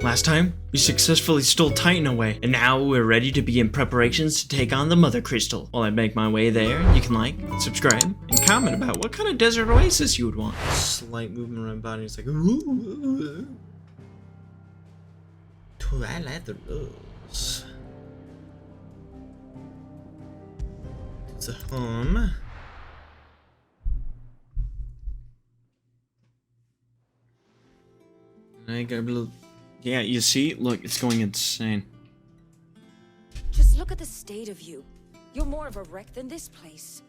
Last time, we successfully stole Titan away, and now we're ready to begin preparations to take on the Mother Crystal. While I make my way there, you can like, subscribe, and comment about what kind of desert oasis you would want. Slight movement around body, it's like, ooh. Twilight the Rose. It's a home. I got a little. Yeah, you see? Look, it's going insane. Just look at the state of you. You're more of a wreck than this place.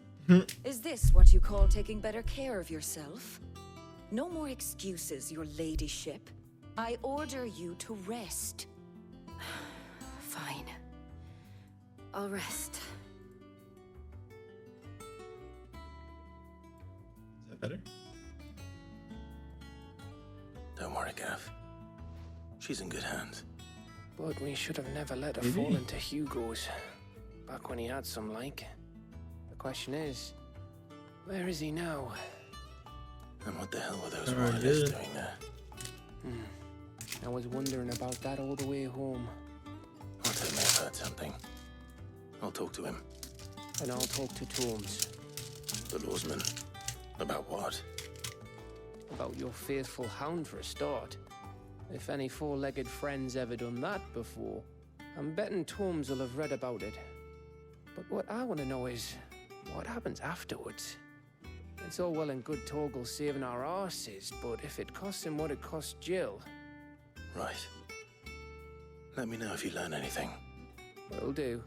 Is this what you call taking better care of yourself? No more excuses, your ladyship. I order you to rest. Fine. I'll rest. Is that better? Don't worry, Gav. She's in good hands. But we should have never let her fall into Hugo's. Back when he had some like. The question is, where is he now? And what the hell were those Very royalists good. doing there? I was wondering about that all the way home. Otto may have heard something. I'll talk to him. And I'll talk to Tomes The lawsman. About what? about your faithful hound for a start. If any four-legged friend's ever done that before, I'm betting Tomes will have read about it. But what I want to know is, what happens afterwards? It's all well and good Torgal saving our arses, but if it costs him what it cost Jill... Right. Let me know if you learn anything. Will do.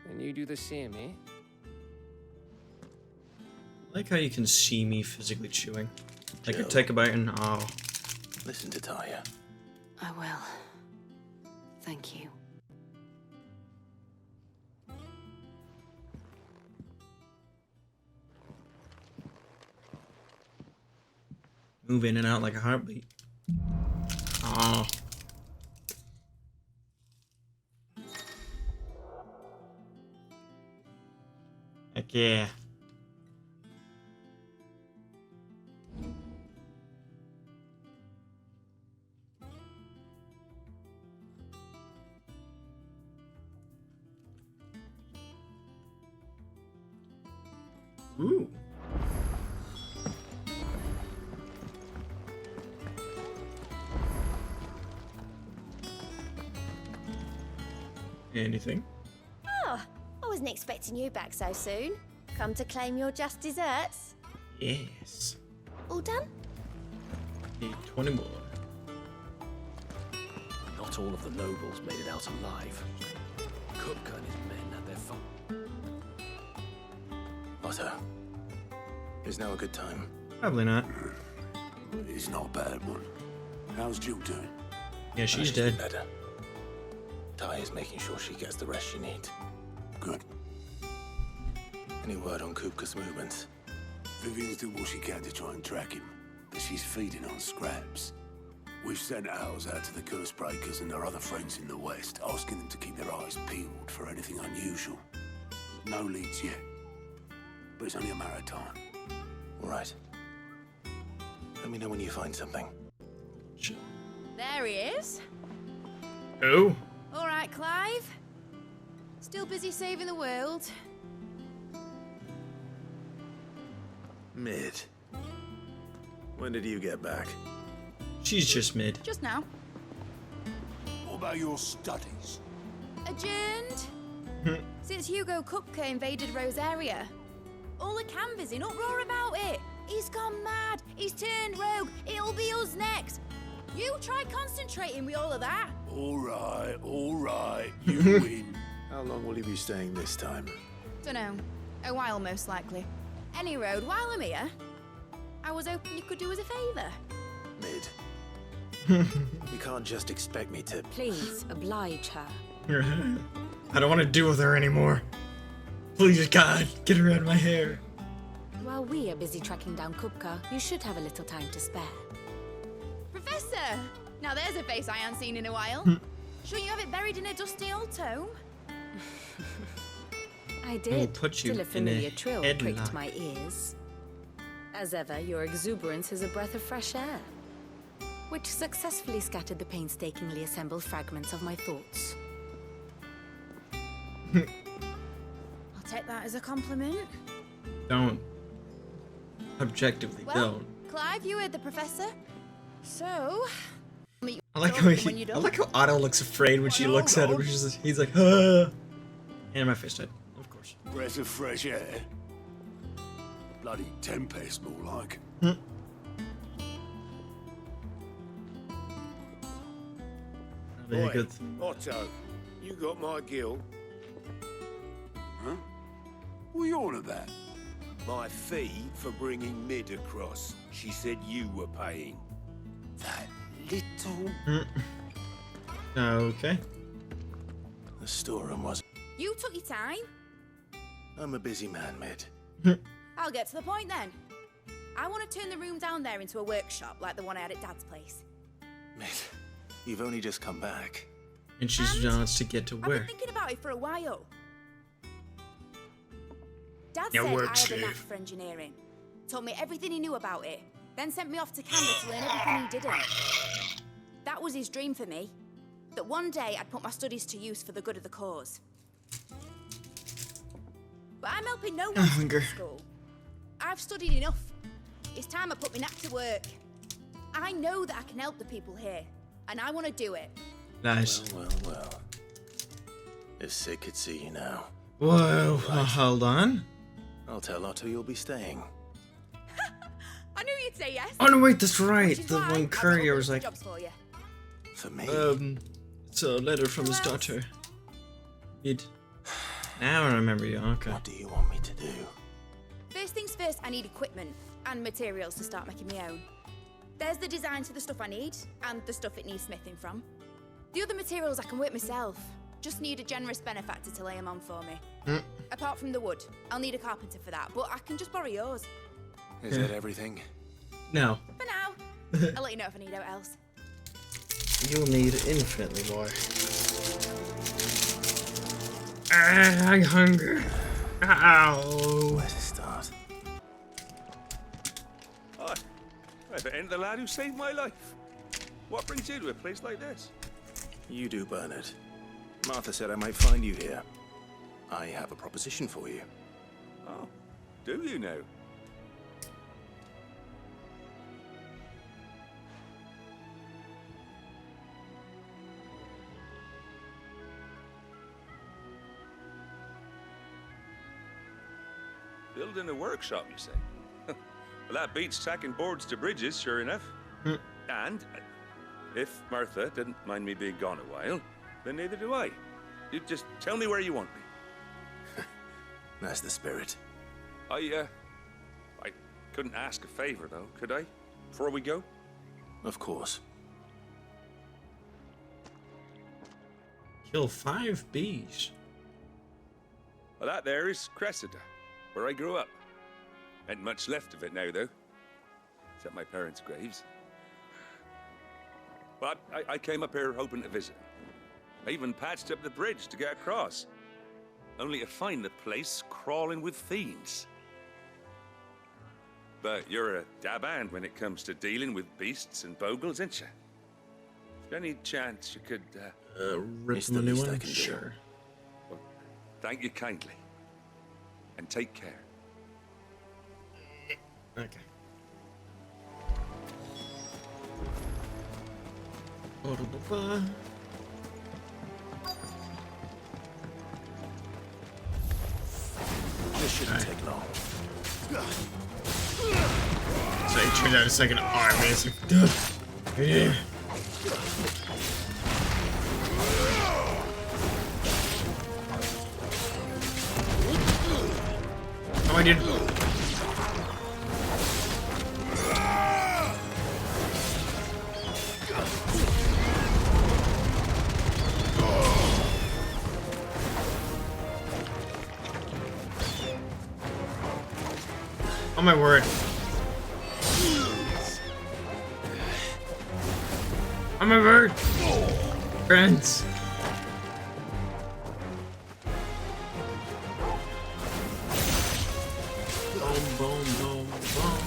And you do the same, eh? I like how you can see me physically chewing. I Jill. could take a bite and oh. Listen to Talia. I will. Thank you. Move in and out like a heartbeat. Oh. Heck yeah. Ooh. Anything? Oh, I wasn't expecting you back so soon. Come to claim your just desserts? Yes. All done? Need 20 more. Not all of the nobles made it out alive. Kupka and his men had their fun. Otto. Is now a good time? Probably not. It's not a bad one. How's Jill doing? Yeah, she's She's dead. better. Talia's making sure she gets the rest she needs. Good. Any word on Kupka's movements? Vivian's doing what she can to try and track him, but she's feeding on scraps. We've sent ours out to the Cursebreakers and their other friends in the West, asking them to keep their eyes peeled for anything unusual. No leads yet, but it's only a matter of time. All right. Let me know when you find something. There he is. Oh. All right, Clive. Still busy saving the world. Mid. When did you get back? She's just mid. Just now. What about your studies? Adjourned. Since Hugo Kupka invaded Rosaria. All the canvas in uproar about it. He's gone mad. He's turned rogue. It'll be us next. You try concentrating with all of that. All right, you win. How long will you be staying this time? Dunno. A while, most likely. Any road, while I'm here, I was hoping you could do us a favour. Mid. You can't just expect me to... Please, oblige her. I don't want to deal with her anymore. Please, God, get her out of my hair. While we are busy tracking down Kupka, you should have a little time to spare. Professor! Now there's a face I haven't seen in a while. Shouldn't you have it buried in a dusty old tome? I did, put you till a in a familiar trill headlock. pricked my ears. As ever, your exuberance is a breath of fresh air. which successfully scattered the painstakingly assembled fragments of my thoughts. I'll take that as a compliment. Don't. Objectively, Well, don't. Clive, you heard the professor. So, I like how when you're done. Otto looks afraid when she looks at him. He's like, ah. And my fist hit, of course. Breath of fresh air. Bloody tempest, more like. Very Oi, good. Otto, you got my guild. Huh? What are you on about? My fee for bringing Mid across. She said you were paying. That little... Okay. The storeroom was... You took your time. I'm a busy man, Mid. I'll get to the point then. I want to turn the room down there into a workshop like the one I had at Dad's place. Mid, you've only just come back. And she And wants to get to I've been work. thinking about it for a while. Dad Yeah, said work, I had a Steve. knack for engineering. Told me everything he knew about it. Then sent me off to Canada to learn everything he didn't. That was his dream for me. That one day I'd put my studies to use for the good of the cause. But I'm helping no one Hunger. at school. I've studied enough. It's time I put my knack to work. I know that I can help the people here, and I want to do it. Nice. Well. If Sid could see you now, Whoa, hold on. I'll tell Otto you'll be staying. I knew you'd say yes. Oh no, wait, that's right. Which is The why one I've got courier all was the like, jobs for you. For me? it's a letter from his Who else? daughter. Now I remember you. Okay. What do you want me to do? First things first, I need equipment and materials to start making my own. There's the designs for the stuff I need and the stuff it needs smithing from. The other materials I can work myself. Just need a generous benefactor to lay them on for me. Apart from the wood, I'll need a carpenter for that, but I can just borrow yours. Is that everything? No. For now. I'll let you know if I need out else. You'll need infinitely more. I hunger. Ow. Where to start? I bet ain't the lad who saved my life. What brings you to a place like this? You do, Bernard. Martha said I might find you here. I have a proposition for you. Oh, do you now? Building a workshop, you say? Well, that beats tacking boards to bridges, sure enough. And if Martha didn't mind me being gone a while, then neither do I. You just tell me where you want me. That's the spirit. I couldn't ask a favor, though, could I? Before we go? Of course. Kill 5 bees. Well, that there is Cressida, where I grew up. Ain't much left of it now, though. Except my parents' graves. But I came up here hoping to visit. I even patched up the bridge to get across. Only to find the place crawling with fiends. But you're a dab hand when it comes to dealing with beasts and bogles, ain't you? Is there any chance you could, Rip It's them a the new least I one? can do. Sure. well, thank you kindly. And take care. Okay. Ba-da-ba-ba. This shouldn't take long. So he turns out it's like an army. It's like, duh. Yeah. Oh, I did. Oh my word. Oh my word. Friends. Boom, boom, boom, boom.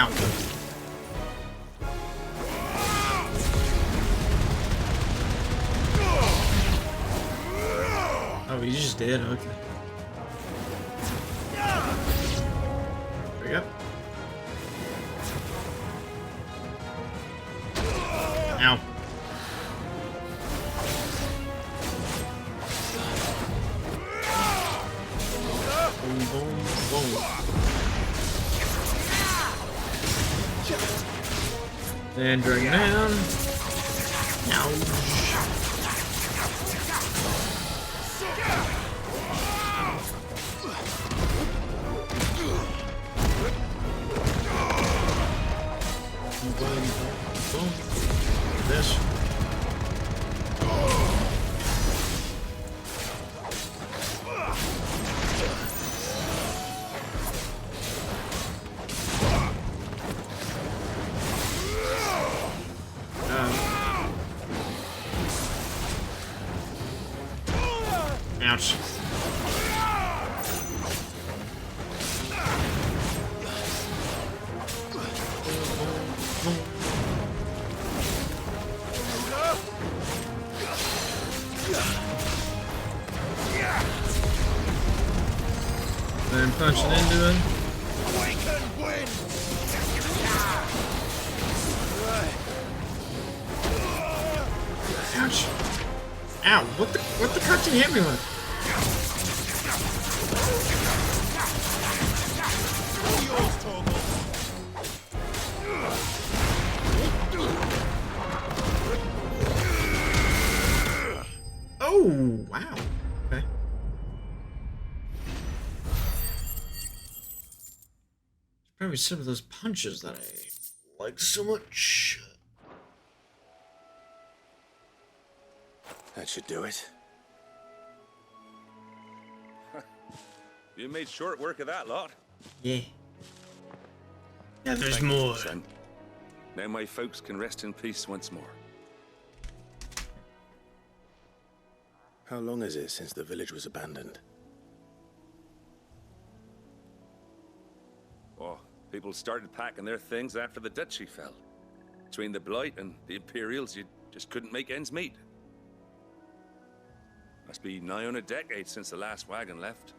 Ow. Oh, he just did? Okay. There we go. Ow. Boom, boom, boom. And bring it down. Ouch. Boom. This. Ouch. Then punching into it. Ouch. Ow, what the cut did he hit me with? Oh, wow. Okay. Probably some of those punches that I like so much. That should do it. You made short work of that lot. Yeah. Yeah, there's Thank you, more. son. Now my folks can rest in peace once more. How long is it since the village was abandoned? Oh, people started packing their things after the duchy fell. Between the Blight and the Imperials, you just couldn't make ends meet. Must be nigh on a decade since the last wagon left.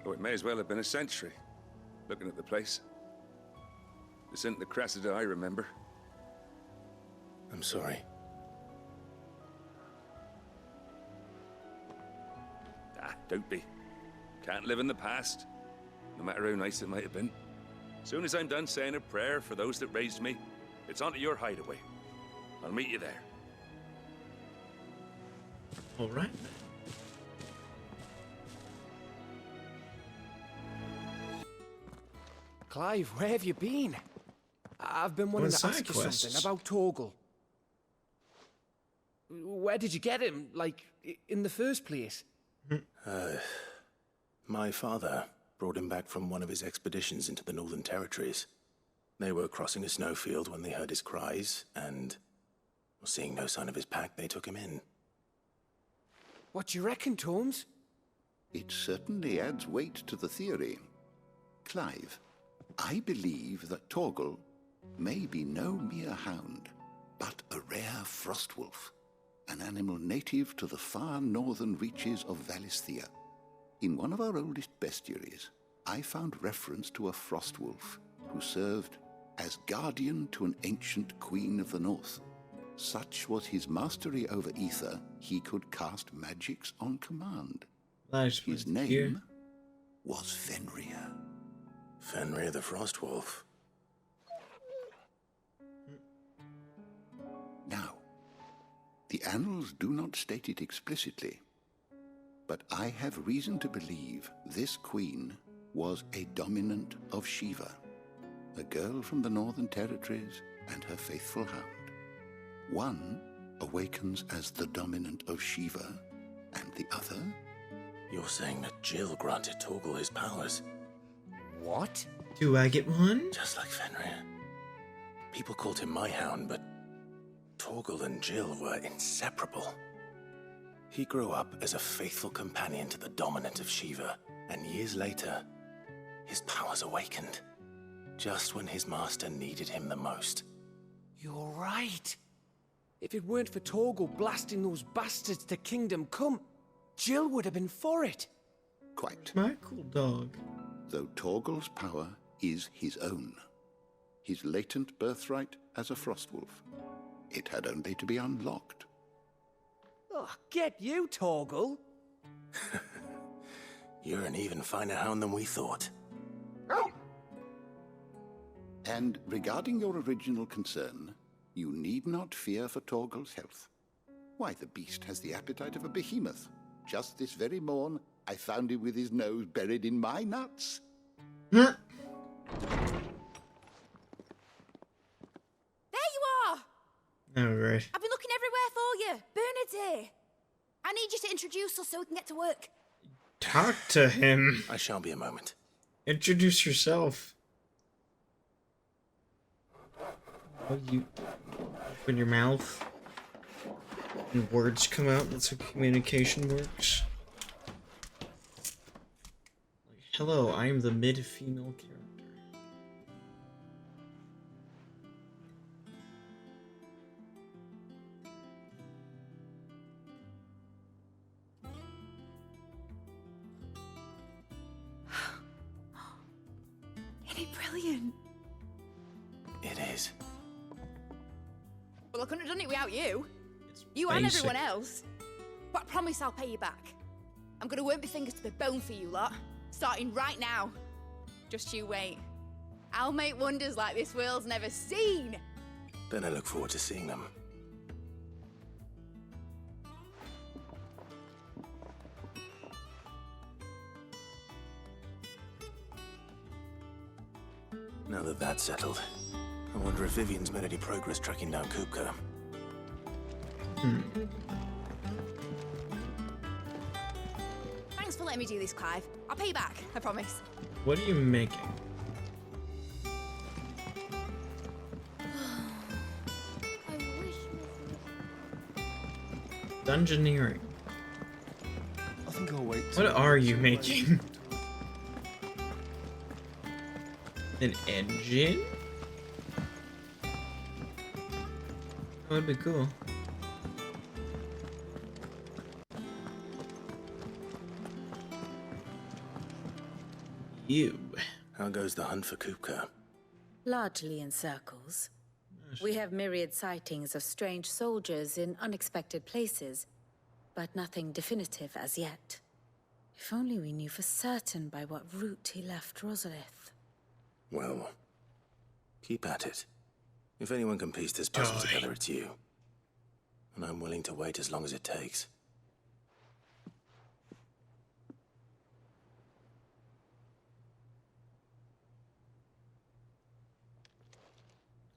Oh, it may as well have been a century, looking at the place. This isn't the Cressida I remember. I'm sorry. Ah, don't be. Can't live in the past, no matter how nice it might have been. Soon as I'm done saying a prayer for those that raised me, it's on to your hideaway. I'll meet you there. All right. Clive, where have you been? I've been wanting to side ask you quests. something about Torgal. Where did you get him, like, in the first place? My father brought him back from one of his expeditions into the Northern Territories. They were crossing a snowfield when they heard his cries, and seeing no sign of his pack, they took him in. What do you reckon, Torms? It certainly adds weight to the theory. Clive, I believe that Torgal may be no mere hound, but a rare frostwolf, an animal native to the far northern reaches of Valisthea. In one of our oldest bestiaries, I found reference to a frostwolf who served as guardian to an ancient queen of the north. Such was his mastery over ether, he could cast magics on command. His name was Fenrir. Fenrir the Frostwolf. Now, the annals do not state it explicitly, but I have reason to believe this queen was a dominant of Shiva, a girl from the Northern Territories and her faithful hound. One awakens as the dominant of Shiva, and the other... You're saying that Jill granted Torgal his powers? What? Do I get one? Just like Fenrir. People called him my hound, but Torgal and Jill were inseparable. He grew up as a faithful companion to the dominant of Shiva, and years later, his powers awakened. just when his master needed him the most. You're right. If it weren't for Torgal blasting those bastards to Kingdom Come, Jill would have been for it. Quite. My cool dog. Though Torgal's power is his own. His latent birthright as a Frostwolf. It had only to be unlocked. Oh, get you, Torgal. You're an even finer hound than we thought. And regarding your original concern, you need not fear for Torgal's health. Why, the beast has the appetite of a behemoth. Just this very morn, I found him with his nose buried in my nuts. There you are! Oh, right. I've been looking everywhere for you. Bernard's here. I need you to introduce us so we can get to work. Talk to him. I shall be a moment. Introduce yourself. Oh, you open your mouth and words come out. That's how communication works. Like, hello, I am the mid-female character. Isn't it brilliant? It is. Well, I couldn't have done it without you. It's You and basic. everyone else. But I promise I'll pay you back. I'm gonna work my fingers to the bone for you lot, starting right now. Just you wait. I'll make wonders like this world's never seen. Then I look forward to seeing them. Now that that's settled, I wonder if Vivian's made any progress tracking down Kupka. Thanks for letting me do this, Clive. I'll pay you back, I promise. What are you making? I wish. Dungeoneering. I think I'll wait. What are you making? An engine? That would be cool. You. How goes the hunt for Kupka? Largely in circles. We have myriad sightings of strange soldiers in unexpected places, but nothing definitive as yet. If only we knew for certain by what route he left Rosalith. Well, keep at it. If anyone can piece this puzzle together, it's you. And I'm willing to wait as long as it takes.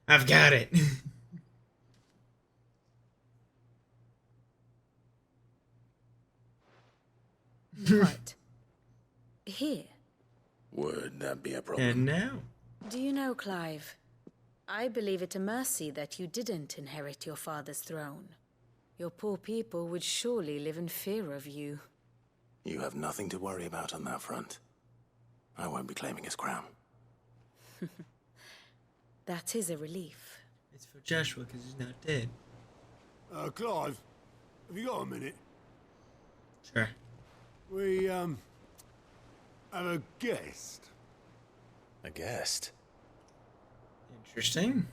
I've got it. What? Here? Would that be a problem? And now? Do you know, Clive? I believe it a mercy that you didn't inherit your father's throne. Your poor people would surely live in fear of you. You have nothing to worry about on that front. I won't be claiming his crown. That is a relief. It's for Joshua because he's not dead. Clive, have you got a minute? Sure. We, have a guest. A guest? Interesting.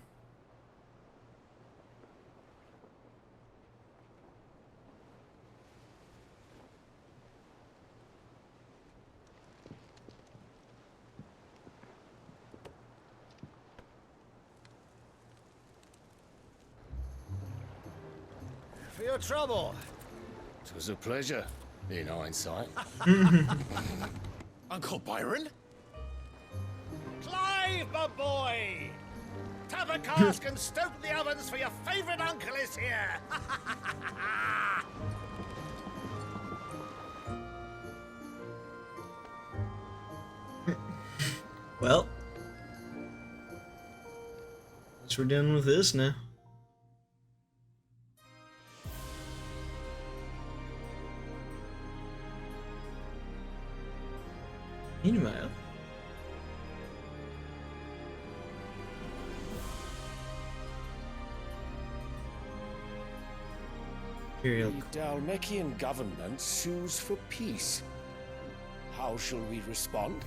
For your trouble. It was a pleasure, in hindsight. Uncle Byron? Clive, my boy! Tap a cask and stoke the ovens for your favorite uncle is here! Well, guess we're done with this now. Meanwhile, Imperial. The Dhalmekian government sues for peace. How shall we respond?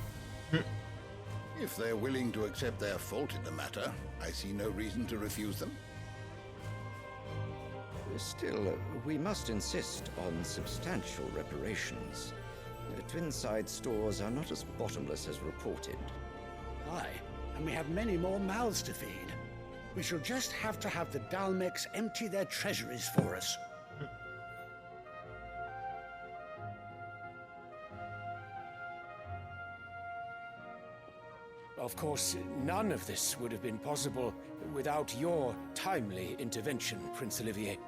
If they're willing to accept their fault in the matter, I see no reason to refuse them. Still, we must insist on substantial reparations. Twinside stores are not as bottomless as reported. Aye, and we have many more mouths to feed. We shall just have to have the Dhalmekians empty their treasuries for us. Of course, none of this would have been possible without your timely intervention, Prince Olivier.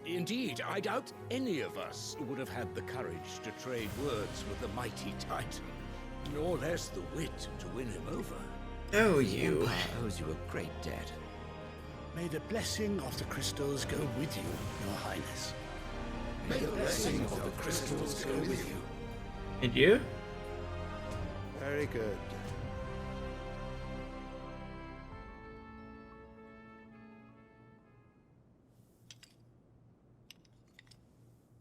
Indeed, I doubt any of us would have had the courage to trade words with the mighty Titan, nor less the wit to win him over. Oh, The you. Empire owes you a great debt. May the blessing of the crystals go with you, Your Highness. May the blessing of the crystals go with you. And you? Very good.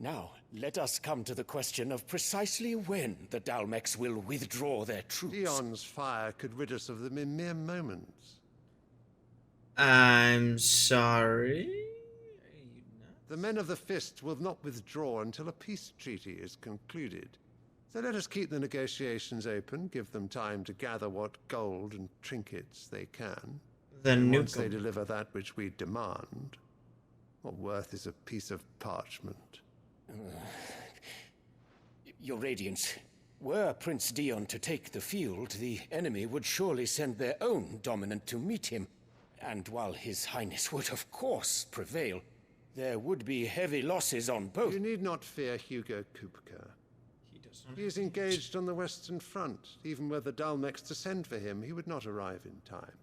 Now, let us come to the question of precisely when the Dhalmekians will withdraw their troops. Dion's fire could rid us of them in mere moments. I'm sorry? The men of the Fist will not withdraw until a peace treaty is concluded. So let us keep the negotiations open, give them time to gather what gold and trinkets they can. Then and once nuke they 'em. deliver that which we demand, what worth is a piece of parchment? Your Radiance, were Prince Dion to take the field, the enemy would surely send their own dominant to meet him. And while His Highness would of course prevail, there would be heavy losses on both. You need not fear Hugo Kupka. He is engaged on the Western Front. Even were the Dhalmekians to send for him, he would not arrive in time.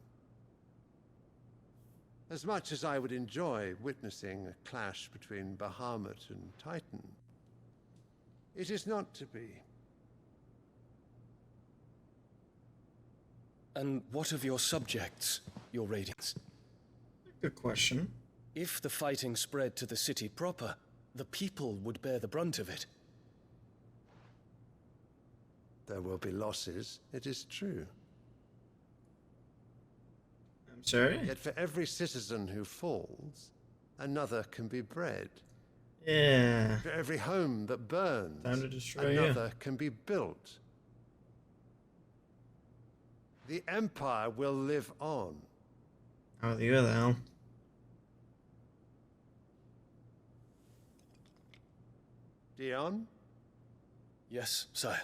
As much as I would enjoy witnessing a clash between Bahamut and Titan, it is not to be. And what of your subjects, Your Radiance? Good question. If the fighting spread to the city proper, the people would bear the brunt of it. There will be losses, it is true. I'm sorry? Yet for every citizen who falls, another can be bred. Yeah. For every home that burns, Time to destroy you. another can be built. The Empire will live on. Oh, the other hell. Dion? Yes, sire.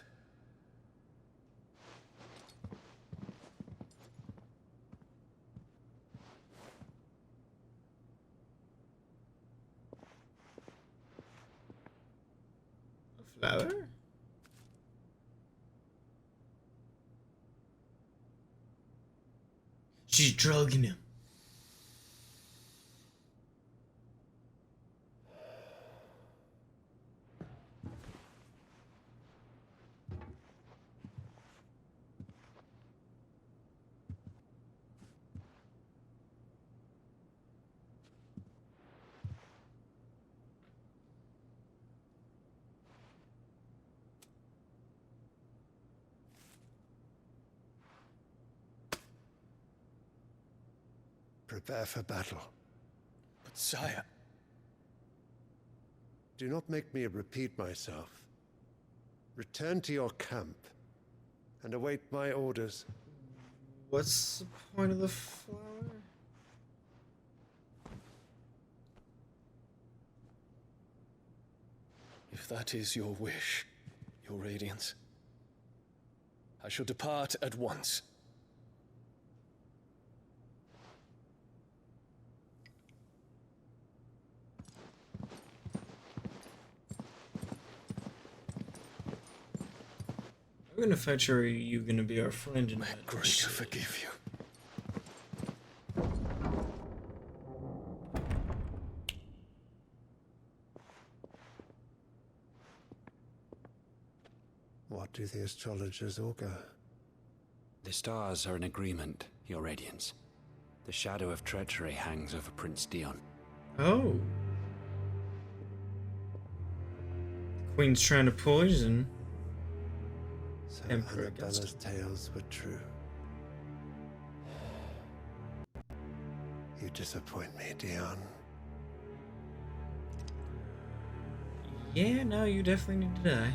A flower? She's drugging him. Prepare for battle. But sire... Do not make me repeat myself. Return to your camp and await my orders. What's the point of the flower? If that is your wish, Your Radiance, I shall depart at once. I'm gonna fetch her. Are you gonna be our friend in May that? Greater forgive you. What do the astrologers augur? The stars are in agreement, Your Radiance. The shadow of treachery hangs over Prince Dion. Oh. Queen's trying to poison So Emperor against Annabella's tales were true. You disappoint me, Dion. Yeah, no, you definitely need to die.